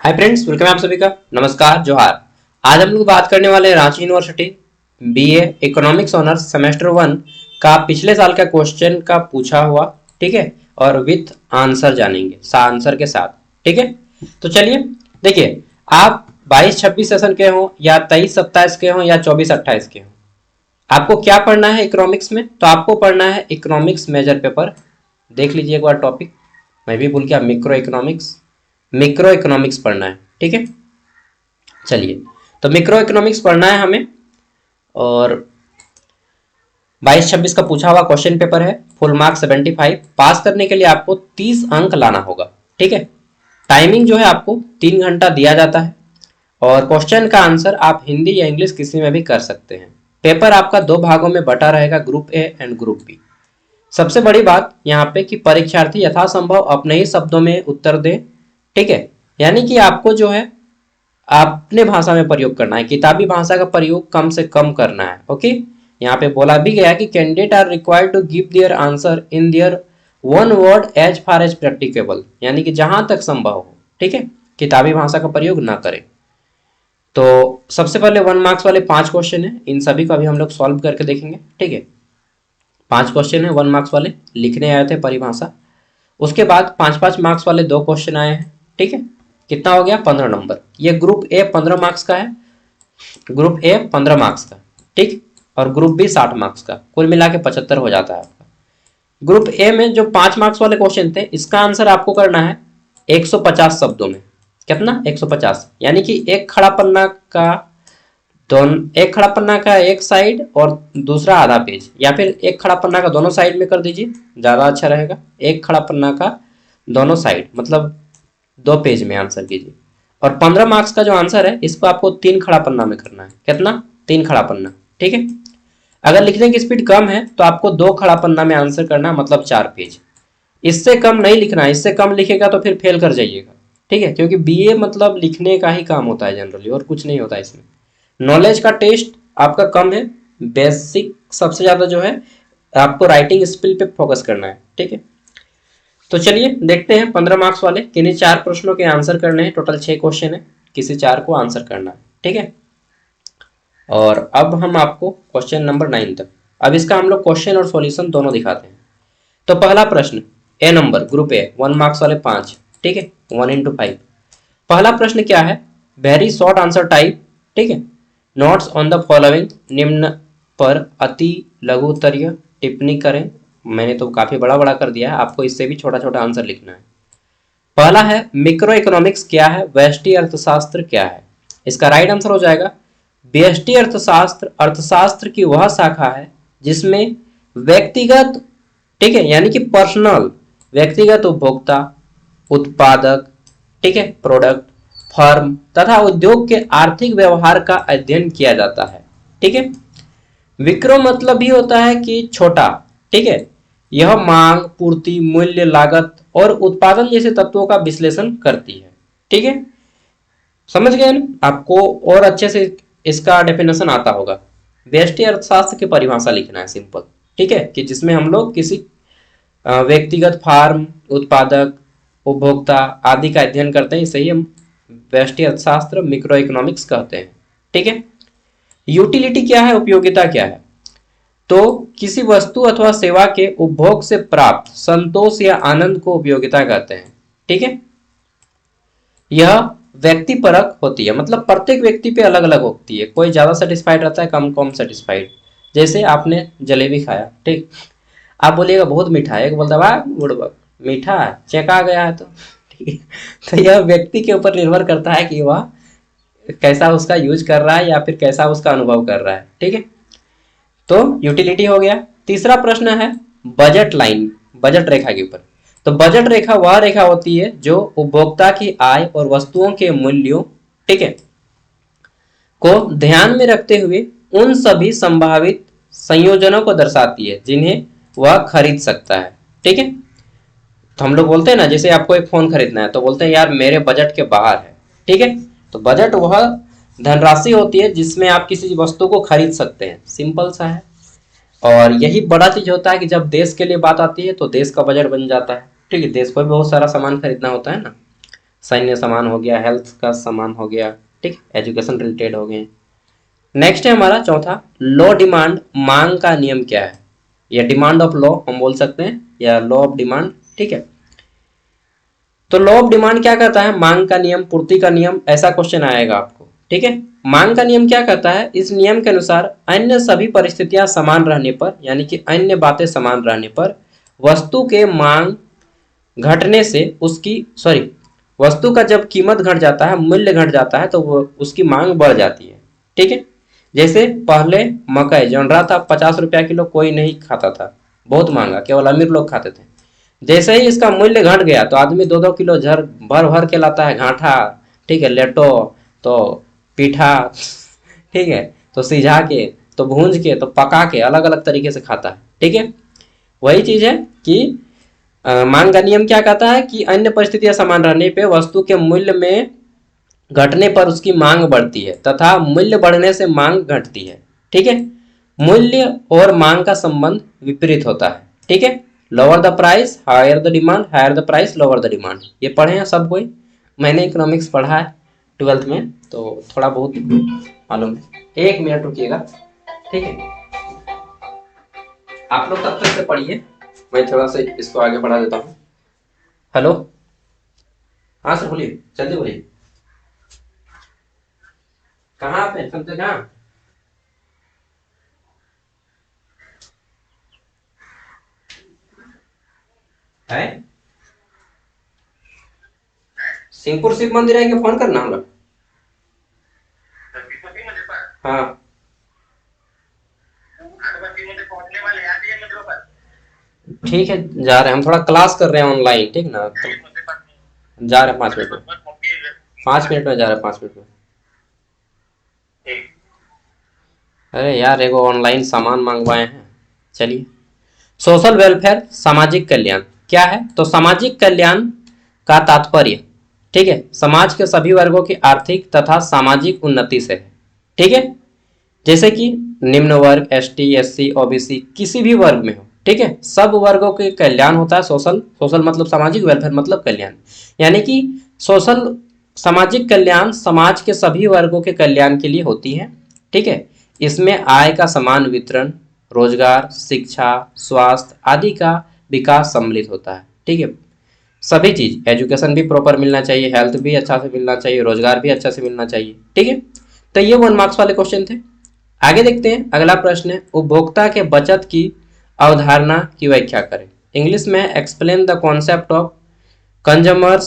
Hi friends, welcome है आप सभी का। नमस्कार, जोहार। आज हम लोग बात करने वाले हैं Ranchi university BA economics honours semester 1 का पिछले साल का क्वेश्चन का पूछा हुआ, ठीक है, और विथ आंसर जानेंगे आंसर के साथ। ठीक है, तो चलिए देखिए, आप 22-26 सेशन के हो या 23-27 के हो या 24-28 के हो, आपको क्या पढ़ना है इकोनॉमिक्स में? तो आपको पढ़ना है इकोनॉमिक्स मेजर पेपर। देख लीजिए एक बार टॉपिक, मैं भी भूल गया, मिक्रो इकोनॉमिक्स पढ़ना है। ठीक है, चलिए, तो मिक्रो इकोनॉमिक्स पढ़ना है हमें, और 22-26 का पूछा हुआ क्वेश्चन पेपर है। Full mark 75। पास करने के लिए आपको 30 अंक लाना होगा। ठीक है, टाइमिंग जो है आपको 3 घंटा दिया जाता है, और क्वेश्चन का आंसर आप हिंदी या इंग्लिश किसी में भी कर सकते हैं। पेपर आपका 2 भागों में बटा रहेगा, group A and group B. सबसे बड़ी बात यहाँ पे कि परीक्षार्थी यथासंभव अपने ही शब्दों में उत्तर दे। ठीक है, यानी कि आपको जो है अपने भाषा में प्रयोग करना है, किताबी भाषा का प्रयोग कम से कम करना है। ओके, यहाँ पे बोला भी गया कि candidate are required to give their answer in their own word as far as practicable, यानी कि जहां तक संभव हो। ठीक है, किताबी भाषा का प्रयोग ना करें। तो सबसे पहले 1 मार्क्स वाले 5 क्वेश्चन है, इन सभी को अभी हम लोग सॉल्व करके देखेंगे। ठीक है, 5 क्वेश्चन है 1 मार्क्स वाले, लिखने आए थे परिभाषा। उसके बाद 5-5 मार्क्स वाले 2 क्वेश्चन आए हैं। ठीक है, कितना हो गया? 15 नंबर। ये ग्रुप ए 15 मार्क्स का है, ग्रुप ए 15 मार्क्स का। ठीक, और ग्रुप बी 60 मार्क्स का, कुल मिला के 75 हो जाता है आपका। ग्रुप ए में जो 5 मार्क्स वाले क्वेश्चन थे, इसका आंसर आपको करना है 150 शब्दों में। कितना? 150, यानी कि एक खड़ा पन्ना का एक खड़ा पन्ना का एक साइड और दूसरा आधा पेज, या फिर एक खड़ा पन्ना का दोनों साइड में कर दीजिए, ज़्यादा अच्छा रहेगा। एक खड़ा पन्ना का दोनों साइड मतलब 2 पेज में आंसर कीजिए। और 15 मार्क्स का जो आंसर है, इसको आपको 3 खड़ा पन्ना में करना है। कितना? 3 खड़ा पन्ना। ठीक है, अगर लिखने की स्पीड कम है तो आपको 2 खड़ा पन्ना में आंसर करना है, मतलब 4 पेज। इससे कम नहीं लिखना है, इससे कम लिखेगा तो फिर फेल कर जाइएगा। ठीक है, क्योंकि बीए मतलब लिखने का ही काम होता है जनरली, और कुछ नहीं होता है इसमें। नॉलेज का टेस्ट आपका कम है, बेसिक सबसे ज़्यादा जो है आपको राइटिंग स्किल पे फोकस करना है। ठीक है, तो चलिए देखते हैं 15 मार्क्स वाले किन्हीं 4 प्रश्नों के आंसर करने हैं। टोटल 6 क्वेश्चन है, किसी 4 को आंसर करना है। ठीक है, और अब हम आपको क्वेश्चन नंबर 9 तक, अब इसका हम लोग क्वेश्चन और सॉल्यूशन दोनों दिखाते हैं। तो पहला प्रश्न, ए नंबर, ग्रुप ए, 1 मार्क्स वाले 5। ठीक है, 1 into 5। पहला प्रश्न क्या है? Very short answer type. ठीक है, नोट्स ऑन द फॉलोइंग, निम्न पर अति लघुत्तरीय टिप्पणी करें। मैंने तो काफी बड़ा बड़ा कर दिया है, आपको इससे भी छोटा छोटा आंसर लिखना है। पहला है मिक्रो इकोनॉमिक्स क्या है, व्यष्टि अर्थशास्त्र क्या है। इसका राइट आंसर हो जाएगा व्यष्टि अर्थशास्त्र। अर्थशास्त्र की वह शाखा है जिसमें व्यक्तिगत, ठीक है, यानी कि पर्सनल, व्यक्तिगत उपभोक्ता, उत्पादक, ठीक है, प्रोडक्ट, फर्म तथा उद्योग के आर्थिक व्यवहार का अध्ययन किया जाता है। ठीक है, विक्रो मतलब भी होता है कि छोटा। ठीक है, यह मांग, पूर्ति, मूल्य, लागत और उत्पादन जैसे तत्वों का विश्लेषण करती है। ठीक है, समझ गए ना? आपको और अच्छे से इसका डेफिनेशन आता होगा। व्यष्टि अर्थशास्त्र की परिभाषा लिखना है सिंपल। ठीक है, कि जिसमें हम लोग किसी व्यक्तिगत फार्म, उत्पादक, उपभोक्ता आदि का अध्ययन करते हैं, इसे ही हम व्यष्टि अर्थशास्त्र, मिक्रो इकोनॉमिक्स कहते हैं। ठीक है, यूटिलिटी क्या है, उपयोगिता क्या है? तो किसी वस्तु अथवा सेवा के उपभोग से प्राप्त संतोष या आनंद को उपयोगिता कहते हैं। ठीक है, यह व्यक्तिपरक होती है, मतलब प्रत्येक व्यक्ति पे अलग अलग होती है। कोई ज्यादा सेटिस्फाइड रहता है, कम कम सेटिस्फाइड। जैसे आपने जलेबी खाया, ठीक, आप बोलिएगा बहुत मीठा है, एक बोलता है वाह बुड़बक मीठा है, चेका गया है। तो ठीक है, तो यह व्यक्ति के ऊपर निर्भर करता है कि वह कैसा उसका यूज कर रहा है या फिर कैसा उसका अनुभव कर रहा है। ठीक है, तो यूटिलिटी हो गया। तीसरा प्रश्न है बजट लाइन, बजट रेखा के ऊपर। तो बजट रेखा वह रेखा होती है जो उपभोक्ता की आय और वस्तुओं के मूल्यों, ठीक है, को ध्यान में रखते हुए उन सभी संभावित संयोजनों को दर्शाती है जिन्हें वह खरीद सकता है। ठीक है, तो हम लोग बोलते हैं ना, जैसे आपको एक फोन खरीदना है तो बोलते हैं यार मेरे बजट के बाहर है। ठीक है, तो बजट वह धनराशि होती है जिसमें आप किसी वस्तु को खरीद सकते हैं, सिंपल सा है। और यही बड़ा चीज होता है कि जब देश के लिए बात आती है तो देश का बजट बन जाता है। ठीक है, देश को भी बहुत सारा सामान खरीदना होता है ना, सैन्य सामान हो गया, हेल्थ का सामान हो गया, ठीक, एजुकेशन रिलेटेड हो गए। नेक्स्ट है हमारा चौथा, लो डिमांड, मांग का नियम क्या है, या डिमांड ऑफ लॉ हम बोल सकते हैं, या लॉ ऑफ डिमांड, ठीक है। तो लॉ ऑफ डिमांड क्या कहता है, मांग का नियम, पूर्ति का नियम, ऐसा क्वेश्चन आएगा आपको, ठीक है। मांग का नियम क्या कहता है, इस नियम के अनुसार अन्य सभी परिस्थितियां समान रहने पर, यानी कि अन्य बातें समान रहने पर वस्तु के मांग घटने से उसकी सॉरी वस्तु का जब कीमत घट जाता है, मूल्य घट जाता है, तो वो उसकी मांग बढ़ जाती है, ठीक है। जैसे पहले मकई जो रहा था 50 रुपया किलो, कोई नहीं खाता था, बहुत महंगा, केवल अमीर लोग खाते थे। जैसे ही इसका मूल्य घट गया तो आदमी 2-2 किलो झर भर भर के लाता है, घाटा, ठीक है, लेटो, तो पीठा, ठीक है, तो सिझा के, तो भूंज के, तो पका के, अलग अलग तरीके से खाता है, ठीक है। वही चीज है कि मांग का नियम क्या कहता है कि अन्य परिस्थितियां समान रहने पे वस्तु के मूल्य में घटने पर उसकी मांग बढ़ती है तथा मूल्य बढ़ने से मांग घटती है, ठीक है। मूल्य और मांग का संबंध विपरीत होता है, ठीक है। Lower the price higher the demand, higher the price lower the demand, ये पढ़े हैं सब कोई, मैंने इकोनॉमिक्स पढ़ा है 12th में, तो थोड़ा बहुत मालूम है। 1 मिनट रुकिएगा, ठीक है, आप लोग तब तक से पढ़िए, मैं थोड़ा सा इसको आगे बढ़ा देता हूँ। हेलो, हाँ सर बोलिए, जल्दी बोलिए, कहाँ आप हैं, कहाँ है? सिंहपुर शिव मंदिर है कि फोन करना हमरा? हाँ ठीक है, जा रहे हैं हम, थोड़ा क्लास कर रहे हैं ऑनलाइन, ठीक ना, तो जा रहे हैं 5 मिनट में, 5 मिनट में जा रहे हैं, 5 मिनट में। अरे यार एगो ऑनलाइन सामान मंगवाए हैं, चलिए। सोशल वेलफेयर, सामाजिक कल्याण क्या है, तो सामाजिक कल्याण का तात्पर्य, ठीक है, समाज के सभी वर्गों की आर्थिक तथा सामाजिक उन्नति से है, ठीक है। जैसे कि निम्न वर्ग, एसटी, एससी, ओबीसी, किसी भी वर्ग में हो, ठीक है, सब वर्गों के कल्याण होता है। सोशल, सोशल मतलब सामाजिक, वेलफेयर मतलब कल्याण, यानी कि सोशल सामाजिक कल्याण समाज के सभी वर्गों के कल्याण के लिए होती है, ठीक है। इसमें आय का समान वितरण, रोजगार, शिक्षा, स्वास्थ्य आदि का विकास सम्मिलित होता है, ठीक है। सभी चीज, एजुकेशन भी प्रॉपर मिलना चाहिए, हेल्थ भी अच्छा से मिलना चाहिए, रोजगार भी अच्छा से मिलना चाहिए, ठीक है। तो ये 1 मार्क्स वाले क्वेश्चन थे। आगे देखते हैं, अगला प्रश्न है, उपभोक्ता के बचत की अवधारणा की व्याख्या करें। इंग्लिश में explain the concept of consumers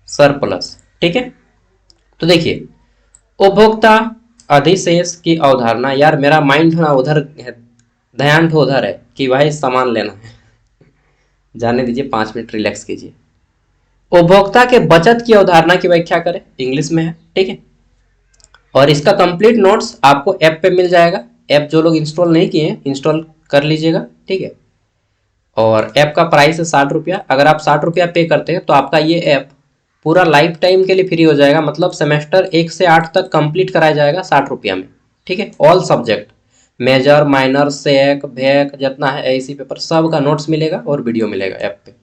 surplus, ठीक है। तो देखिए, उपभोक्ता अधिशेष की अवधारणा, यार मेरा माइंड थोड़ा उधर है, ध्यान तो उधर है कि भाई सामान लेना है, जाने दीजिए, 5 मिनट रिलैक्स कीजिए। उपभोक्ता के बचत की अवधारणा की व्याख्या करें, इंग्लिश में है, ठीक है। और इसका कंप्लीट नोट्स आपको ऐप पे मिल जाएगा, ऐप जो लोग इंस्टॉल नहीं किए हैं इंस्टॉल कर लीजिएगा, ठीक है। और ऐप का प्राइस है 60 रुपया, अगर आप 60 रुपया पे करते हैं तो आपका ये ऐप पूरा लाइफ टाइम के लिए फ्री हो जाएगा, मतलब सेमेस्टर 1 से 8 तक कंप्लीट कराया जाएगा 60 रुपया में, ठीक है। ऑल सब्जेक्ट, मेजर, माइनर, सेक, भेक, जितना है एसी पेपर, सब का नोट्स मिलेगा और वीडियो मिलेगा ऐप पे।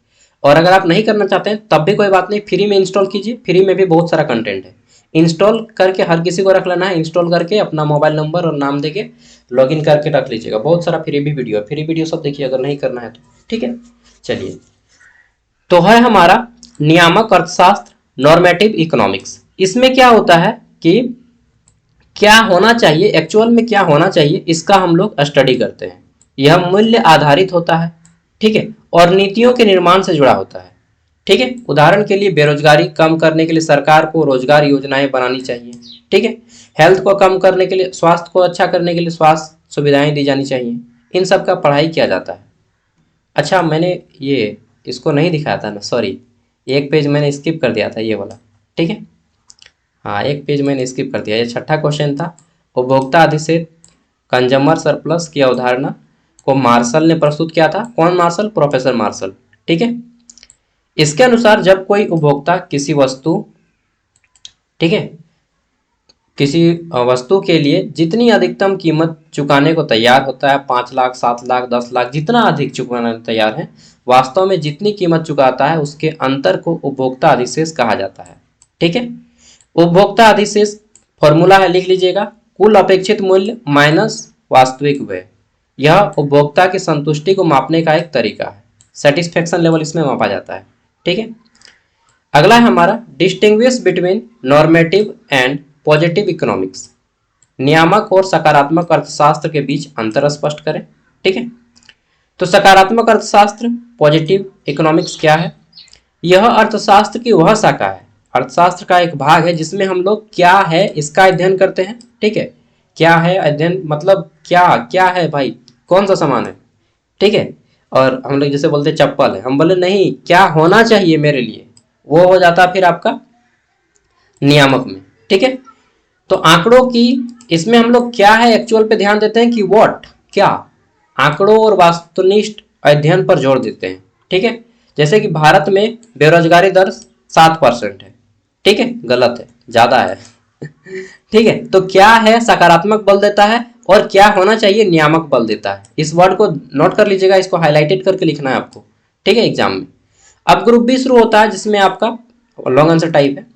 और अगर आप नहीं करना चाहते हैं तब भी कोई बात नहीं, फ्री में इंस्टॉल कीजिए, फ्री में भी बहुत सारा कंटेंट है। इंस्टॉल करके हर किसी को रख लेना है, इंस्टॉल करके अपना मोबाइल नंबर और नाम देके लॉगिन करके रख लीजिएगा, बहुत सारा फ्री भी वीडियो है, फ्री वीडियो सब देखिए अगर नहीं करना है तो, ठीक है। चलिए, तो है हमारा नियामक अर्थशास्त्र, नॉर्मेटिव इकोनॉमिक्स। इसमें क्या होता है कि क्या होना चाहिए, एक्चुअल में क्या होना चाहिए, इसका हम लोग स्टडी करते हैं। यह मूल्य आधारित होता है, ठीक है, और नीतियों के निर्माण से जुड़ा होता है, ठीक है। उदाहरण के लिए बेरोजगारी कम करने के लिए सरकार को रोजगार योजनाएं बनानी चाहिए, ठीक है। हेल्थ को कम करने के लिए, स्वास्थ्य को अच्छा करने के लिए स्वास्थ्य सुविधाएं दी जानी चाहिए, इन सब का पढ़ाई किया जाता है। अच्छा, मैंने ये इसको नहीं दिखाया था ना, सॉरी, एक पेज मैंने स्किप कर दिया था, ये वाला, ठीक है। हाँ, एक पेज मैंने स्किप कर दिया, ये छठा क्वेश्चन था। उपभोक्ता अधिशेष, कंज्यूमर सरप्लस की अवधारणा को मार्शल ने प्रस्तुत किया था, कौन मार्शल, प्रोफेसर मार्शल, ठीक है। इसके अनुसार जब कोई उपभोक्ता किसी वस्तु, ठीक है, किसी वस्तु के लिए जितनी अधिकतम कीमत चुकाने को तैयार होता है, 5 लाख, 7 लाख, 10 लाख, जितना अधिक चुकाने को तैयार है, वास्तव में जितनी कीमत चुकाता है उसके अंतर को उपभोक्ता अधिशेष कहा जाता है, ठीक है। उपभोक्ता अधिशेष फॉर्मूला है, लिख लीजिएगा, कुल अपेक्षित मूल्य माइनस वास्तविक व्यय। यह उपभोक्ता की संतुष्टि को मापने का एक तरीका है, सेटिस्फेक्शन लेवल इसमें मापा जाता है। ठीक है। अगला है हमारा distinguish between normative and positive economics. नियामक और सकारात्मक अर्थशास्त्र के बीच अंतर स्पष्ट करें। ठीक है। तो सकारात्मक अर्थशास्त्र, पॉजिटिव इकोनॉमिक्स क्या है? यह अर्थशास्त्र की वह शाखा है, अर्थशास्त्र का एक भाग है जिसमें हम लोग क्या है इसका अध्ययन करते हैं। ठीक है। क्या है अध्ययन मतलब क्या क्या है भाई, कौन सा सामान है। ठीक है। और हम लोग जैसे बोलते चप्पल है, हम बोले नहीं क्या होना चाहिए मेरे लिए, वो हो जाता फिर आपका नियामक में। ठीक है। तो आंकड़ों की इसमें हम लोग क्या है एक्चुअल पे ध्यान देते हैं कि व्हाट क्या, आंकड़ों और वस्तुनिष्ठ अध्ययन पर जोर देते हैं। ठीक है। जैसे कि भारत में बेरोजगारी दर 7% है। ठीक है, गलत है, ज्यादा है। ठीक है। तो क्या है सकारात्मक बल देता है और क्या होना चाहिए नियामक बल देता है। इस वर्ड को नोट कर लीजिएगा, इसको हाईलाइटेड करके लिखना है आपको। ठीक है, एग्जाम में। अब ग्रुप बी शुरू होता है जिसमें आपका लॉन्ग आंसर टाइप है।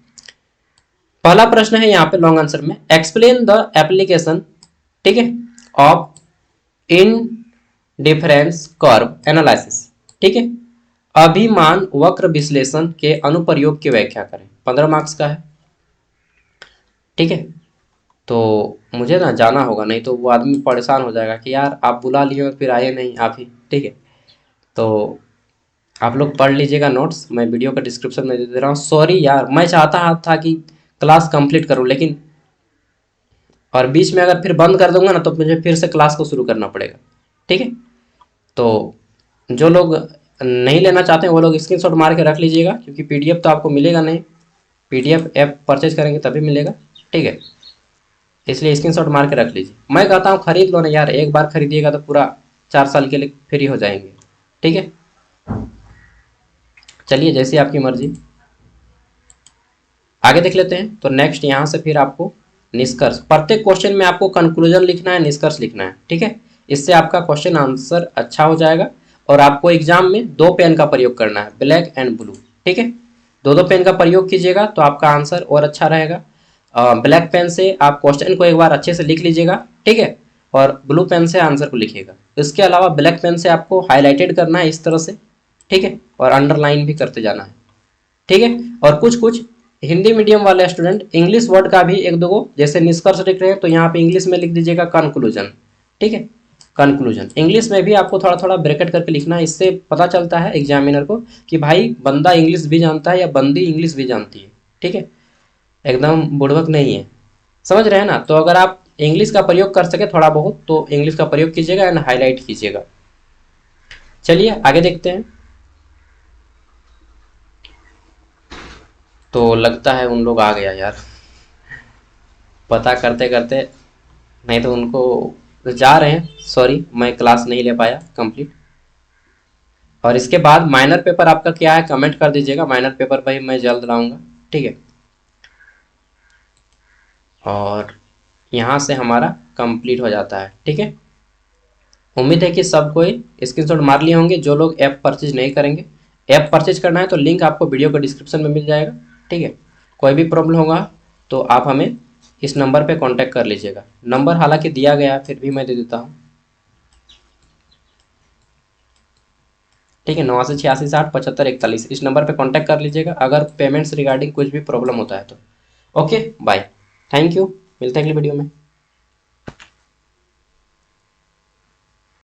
पहला प्रश्न है यहाँ पे लॉन्ग आंसर में, एक्सप्लेन द एप्लीकेशन, ठीक है, of in difference curve analysis. ठीक है, अभिमान वक्र विश्लेषण के अनुप्रयोग की व्याख्या करें। 15 मार्क्स का है। ठीक है। तो मुझे ना जाना होगा, नहीं तो वो आदमी परेशान हो जाएगा कि यार आप बुला लिए और फिर आए नहीं आप ही। ठीक है। तो आप लोग पढ़ लीजिएगा नोट्स, मैं वीडियो का डिस्क्रिप्शन में दे दे रहा हूँ। सॉरी यार, मैं चाहता था कि क्लास कंप्लीट करूँ, लेकिन और बीच में अगर फिर बंद कर दूंगा ना तो मुझे फिर से क्लास को शुरू करना पड़ेगा। ठीक है। तो जो लोग नहीं लेना चाहते हैं वो लोग स्क्रीनशॉट मार के रख लीजिएगा, क्योंकि पीडीएफ तो आपको मिलेगा नहीं, पीडीएफ ऐप परचेज करेंगे तभी मिलेगा। ठीक है, इसलिए स्क्रीनशॉट मार के रख लीजिए। मैं कहता हूँ खरीद लो ना यार, एक बार खरीदिएगा तो पूरा 4 साल के लिए फ्री हो जाएंगे। ठीक है, चलिए जैसी आपकी मर्जी, आगे देख लेते हैं। तो नेक्स्ट यहाँ से फिर आपको निष्कर्ष, प्रत्येक क्वेश्चन में आपको कंक्लूजन लिखना है, निष्कर्ष लिखना है। ठीक है, इससे आपका क्वेश्चन आंसर अच्छा हो जाएगा। और आपको एग्जाम में 2 पेन का प्रयोग करना है, ब्लैक एंड ब्लू। ठीक है, 2 पेन का प्रयोग कीजिएगा तो आपका आंसर और अच्छा रहेगा। ब्लैक पेन से आप क्वेश्चन को एक बार अच्छे से लिख लीजिएगा। ठीक है, और ब्लू पेन से आंसर को लिखिएगा। इसके अलावा ब्लैक पेन से आपको हाईलाइटेड करना है इस तरह से। ठीक है, और अंडरलाइन भी करते जाना है। ठीक है, और कुछ कुछ हिंदी मीडियम वाले स्टूडेंट इंग्लिश वर्ड का भी 1-2 को जैसे निष्कर्ष लिख रहे हैं तो यहाँ पे इंग्लिश में लिख दीजिएगा कंक्लूजन। ठीक है, कंक्लूजन इंग्लिश में भी आपको थोड़ा थोड़ा ब्रैकेट करके लिखना है। इससे पता चलता है एग्जामिनर को कि भाई बंदा इंग्लिश भी जानता है या बंदी इंग्लिश भी जानती है। ठीक है, एकदम बुड़बक नहीं है, समझ रहे हैं ना। तो अगर आप इंग्लिश का प्रयोग कर सके थोड़ा बहुत तो इंग्लिश का प्रयोग कीजिएगा एंड हाईलाइट कीजिएगा। चलिए आगे देखते हैं। तो लगता है उन लोग आ गया यार, पता करते करते, नहीं तो उनको जा रहे हैं। सॉरी, मैं क्लास नहीं ले पाया कंप्लीट। और इसके बाद माइनर पेपर आपका क्या है कमेंट कर दीजिएगा, माइनर पेपर भाई मैं जल्द लाऊंगा। ठीक है, और यहाँ से हमारा कंप्लीट हो जाता है। ठीक है, उम्मीद है कि सब कोई स्क्रीनशॉट मार लिए होंगे। जो लोग ऐप परचेज नहीं करेंगे, ऐप परचेज करना है तो लिंक आपको वीडियो के डिस्क्रिप्शन में मिल जाएगा। ठीक है, कोई भी प्रॉब्लम होगा तो आप हमें इस नंबर पे कांटेक्ट कर लीजिएगा। नंबर हालांकि दिया गया है फिर भी मैं दे देता हूँ। ठीक है, 8986607541, इस नंबर पे कांटेक्ट कर लीजिएगा अगर पेमेंट्स रिगार्डिंग कुछ भी प्रॉब्लम होता है तो। ओके बाय, थैंक यू, मिलते हैं अगली वीडियो में।